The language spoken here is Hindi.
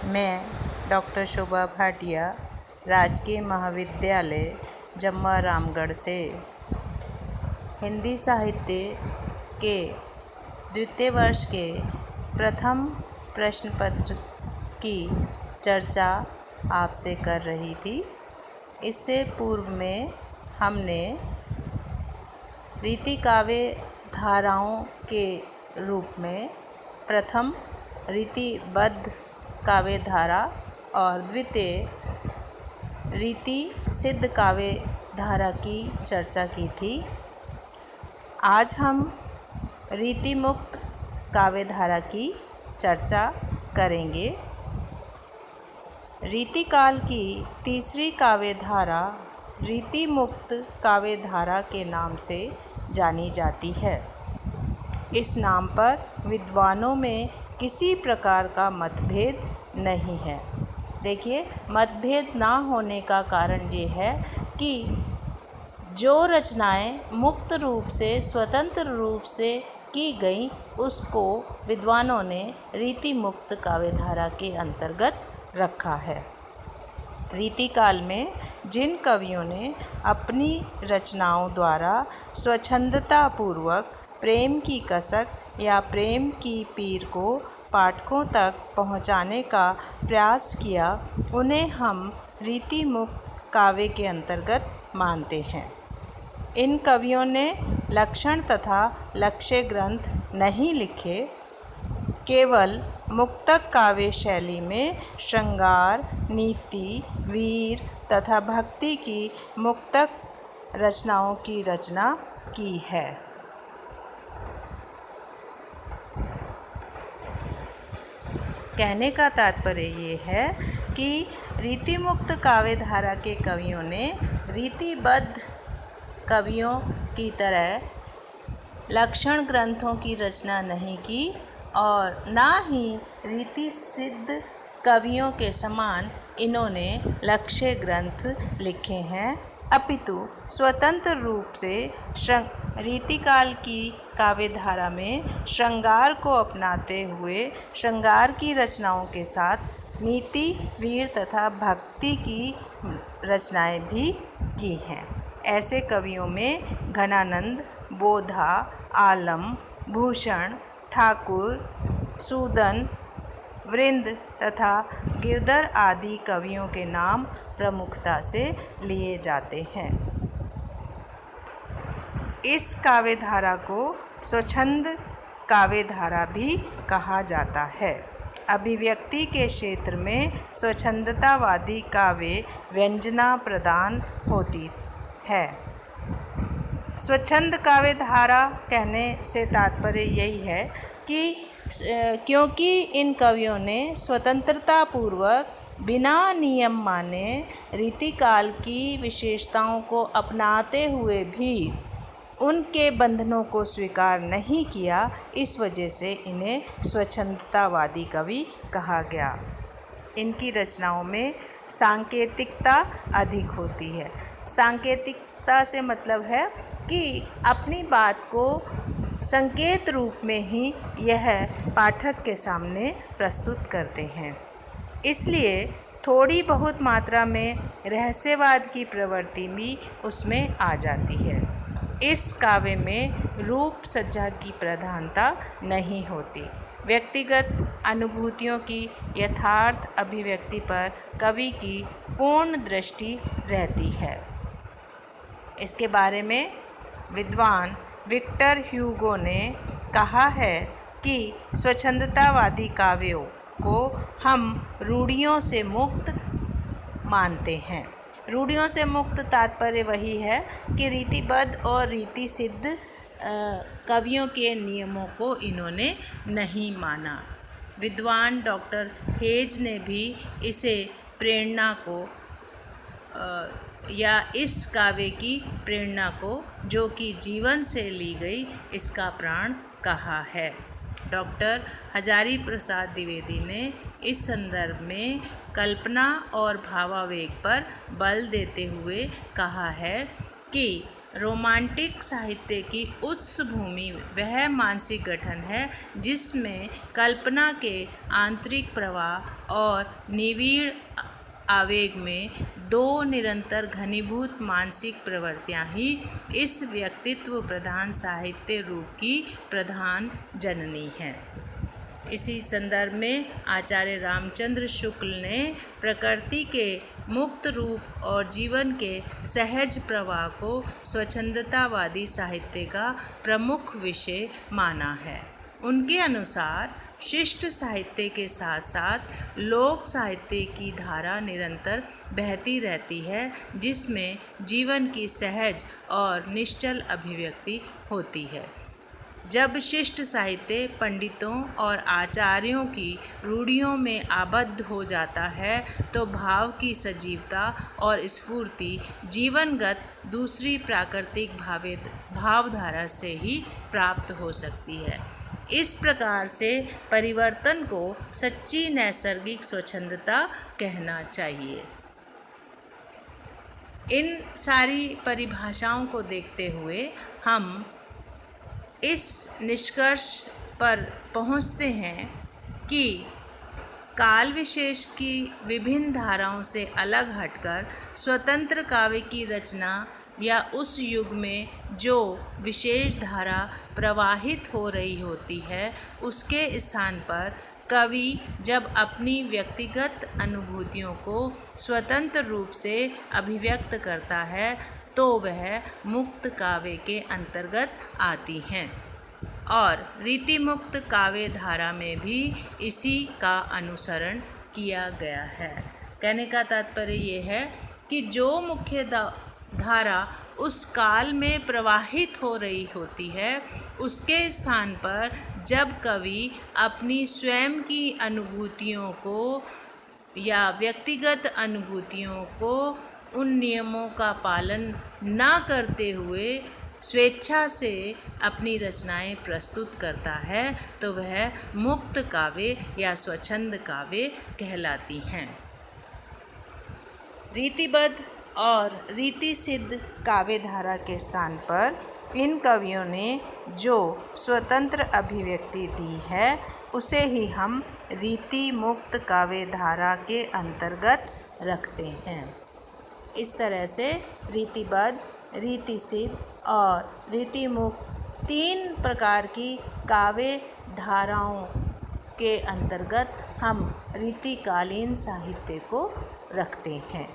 मैं डॉक्टर शोभा भाटिया, राजकीय महाविद्यालय जम्वा रामगढ़ से हिंदी साहित्य के द्वितीय वर्ष के प्रथम प्रश्न पत्र की चर्चा आपसे कर रही थी। इससे पूर्व में हमने रीति काव्य धाराओं के रूप में प्रथम रीतिबद्ध काव्य धारा और द्वितीय रीति सिद्ध काव्य धारा की चर्चा की थी। आज हम रीति मुक्त काव्य धारा की चर्चा करेंगे। रीतिकाल की तीसरी काव्य धारा रीति मुक्त काव्य धारा के नाम से जानी जाती है। इस नाम पर विद्वानों में किसी प्रकार का मतभेद नहीं है। देखिए, मतभेद ना होने का कारण ये है कि जो रचनाएं मुक्त रूप से, स्वतंत्र रूप से की गई, उसको विद्वानों ने रीति मुक्त काव्य धारा के अंतर्गत रखा है। रीतिकाल में जिन कवियों ने अपनी रचनाओं द्वारा स्वच्छंदतापूर्वक प्रेम की कसक या प्रेम की पीर को पाठकों तक पहुंचाने का प्रयास किया, उन्हें हम रीति मुक्त काव्य के अंतर्गत मानते हैं। इन कवियों ने लक्षण तथा लक्ष्य ग्रंथ नहीं लिखे, केवल मुक्तक काव्य शैली में श्रृंगार, नीति, वीर तथा भक्ति की मुक्तक रचनाओं की रचना की है। कहने का तात्पर्य ये है कि रीति मुक्त काव्य धारा के कवियों ने रीतिबद्ध कवियों की तरह लक्षण ग्रंथों की रचना नहीं की और ना ही रीति सिद्ध कवियों के समान इन्होंने लक्ष्य ग्रंथ लिखे हैं, अपितु स्वतंत्र रूप से रीतिकाल की काव्य धारा में श्रृंगार को अपनाते हुए श्रृंगार की रचनाओं के साथ नीति, वीर तथा भक्ति की रचनाएं भी की हैं। ऐसे कवियों में घनानंद, बोधा, आलम, भूषण, ठाकुर, सूदन, वृंद तथा गिरधर आदि कवियों के नाम प्रमुखता से लिए जाते हैं। इस काव्य धारा को स्वच्छंद काव्य धारा भी कहा जाता है। अभिव्यक्ति के क्षेत्र में स्वच्छंदतावादी काव्य व्यंजना प्रदान होती है। स्वच्छंद काव्य धारा कहने से तात्पर्य यही है कि क्योंकि इन कवियों ने स्वतंत्रता पूर्वक बिना नियम माने रीतिकाल की विशेषताओं को अपनाते हुए भी उनके बंधनों को स्वीकार नहीं किया, इस वजह से इन्हें स्वच्छंदतावादी कवि कहा गया। इनकी रचनाओं में सांकेतिकता अधिक होती है। सांकेतिकता से मतलब है कि अपनी बात को संकेत रूप में ही यह पाठक के सामने प्रस्तुत करते हैं। इसलिए थोड़ी बहुत मात्रा में रहस्यवाद की प्रवृत्ति भी उसमें आ जाती है। इस काव्य में रूप सज्जा की प्रधानता नहीं होती। व्यक्तिगत अनुभूतियों की यथार्थ अभिव्यक्ति पर कवि की पूर्ण दृष्टि रहती है। इसके बारे में विद्वान विक्टर ह्यूगो ने कहा है कि स्वच्छंदतावादी काव्यों को हम रूढ़ियों से मुक्त मानते हैं। रूढ़ियों से मुक्त तात्पर्य वही है कि रीतिबद्ध और रीति सिद्ध कवियों के नियमों को इन्होंने नहीं माना। विद्वान डॉक्टर हेज ने भी इसे प्रेरणा को या इस काव्य की प्रेरणा को, जो कि जीवन से ली गई, इसका प्राण कहा है। डॉक्टर हजारी प्रसाद द्विवेदी ने इस संदर्भ में कल्पना और भावावेग पर बल देते हुए कहा है कि रोमांटिक साहित्य की उच्च भूमि वह मानसिक गठन है जिसमें कल्पना के आंतरिक प्रवाह और निविड़ आवेग में दो निरंतर घनीभूत मानसिक प्रवृत्तियां ही इस व्यक्तित्व प्रधान साहित्य रूप की प्रधान जननी हैं। इसी संदर्भ में आचार्य रामचंद्र शुक्ल ने प्रकृति के मुक्त रूप और जीवन के सहज प्रवाह को स्वच्छंदतावादी साहित्य का प्रमुख विषय माना है। उनके अनुसार शिष्ट साहित्य के साथ साथ लोक साहित्य की धारा निरंतर बहती रहती है जिसमें जीवन की सहज और निश्चल अभिव्यक्ति होती है। जब शिष्ट साहित्य पंडितों और आचार्यों की रूढ़ियों में आबद्ध हो जाता है तो भाव की सजीवता और स्फूर्ति जीवनगत दूसरी प्राकृतिक भावधारा से ही प्राप्त हो सकती है। इस प्रकार से परिवर्तन को सच्ची नैसर्गिक स्वच्छंदता कहना चाहिए। इन सारी परिभाषाओं को देखते हुए हम इस निष्कर्ष पर पहुंचते हैं कि काल विशेष की विभिन्न धाराओं से अलग हटकर स्वतंत्र काव्य की रचना या उस युग में जो विशेष धारा प्रवाहित हो रही होती है उसके स्थान पर कवि जब अपनी व्यक्तिगत अनुभूतियों को स्वतंत्र रूप से अभिव्यक्त करता है तो वह मुक्त काव्य के अंतर्गत आती हैं और रीति मुक्त काव्य धारा में भी इसी का अनुसरण किया गया है। कहने का तात्पर्य ये है कि जो मुख्य धारा उस काल में प्रवाहित हो रही होती है उसके स्थान पर जब कवि अपनी स्वयं की अनुभूतियों को या व्यक्तिगत अनुभूतियों को उन नियमों का पालन न करते हुए स्वेच्छा से अपनी रचनाएं प्रस्तुत करता है तो वह मुक्त काव्य या स्वच्छंद काव्य कहलाती हैं। रीतिबद्ध और रीति सिद्ध काव्य धारा के स्थान पर इन कवियों ने जो स्वतंत्र अभिव्यक्ति दी है उसे ही हम रीति मुक्त काव्य धारा के अंतर्गत रखते हैं। इस तरह से रीतिबद्ध, रीति सिद्ध और रीति मुक्त तीन प्रकार की काव्य धाराओं के अंतर्गत हम रीतिकालीन साहित्य को रखते हैं।